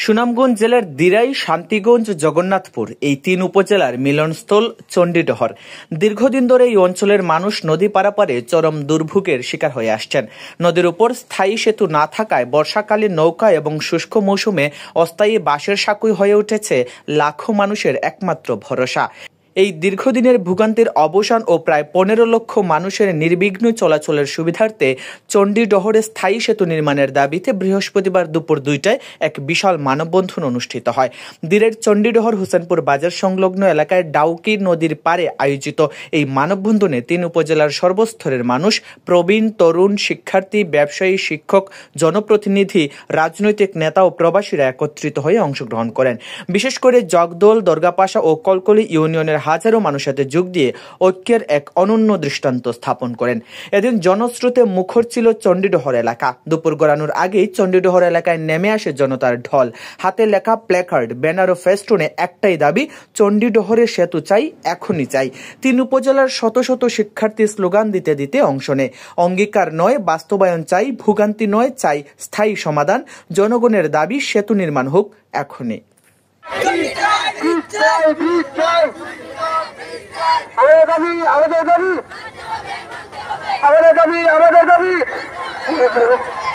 সুনামগঞ্জ জেলার দিরাই, শান্তিগঞ্জ, জগন্নাথপুর এই তিন উপজেলার মিলনস্থল চণ্ডীডহর। দীর্ঘদিন ধরে এই অঞ্চলের মানুষ নদী পারাপারে চরম দুর্ভোগের শিকার হয়ে আসছেন। নদীর উপর স্থায়ী সেতু না থাকায় বর্ষাকালীন নৌকা এবং শুষ্ক মৌসুমে অস্থায়ী বাঁশের সাঁকোই হয়ে উঠেছে লাখো মানুষের একমাত্র ভরসা। এই দীর্ঘদিনের ভোগান্তির অবসান ও প্রায় 15 লক্ষ মানুষের নির্বিঘ্ন চলাচলের সুবিধার্থে চণ্ডীডহরে স্থায়ী সেতু নির্মাণের দাবিতে বৃহস্পতিবার দুপুর 2টায় এক বিশাল মানববন্ধন অনুষ্ঠিত হয়। দিরের চণ্ডীডহর হোসেনপুর বাজার সংলগ্ন এলাকায় ডাউকি নদীর পারে আয়োজিত এই মানববন্ধনে 3 উপজেলার সর্বস্তরের মানুষ, প্রবীণ, তরুণ, শিক্ষার্থী, ব্যবসায়ী, শিক্ষক, জনপ্রতিনিধি, রাজনৈতিক নেতা ও প্রবাসীরা একত্রিত হয়ে অংশগ্রহণ করেন। বিশেষ করে জগদল, দরগাপাশা ও কলকলি ইউনিয়নের হাজারো মানুষ সাথে যোগ দিয়ে ঐক্যের এক অনন্য দৃষ্টান্ত স্থাপন করেন। এদিন জনস্রোতে মুখর ছিল চণ্ডীডহর এলাকা। দুপুর গড়ানোর আগেই চণ্ডীডহর এলাকায় নেমে আসে জনতার ঢল। হাতে লেখা প্ল্যাকার্ড, ব্যানার ও ফেস্টুনে একটাই দাবি, চণ্ডীডহরের সেতু চাই, এখনই চাই। 3 উপজেলার শত শত শিক্ষার্থী স্লোগান দিতে দিতে অংশ নেয়। অঙ্গীকার নয়, বাস্তবায়ন চাই, ভোগান্তি নয়, চাই স্থায়ী সমাধান। জনগণের দাবি, সেতু নির্মাণ হোক এখনই। আমাদের দাবি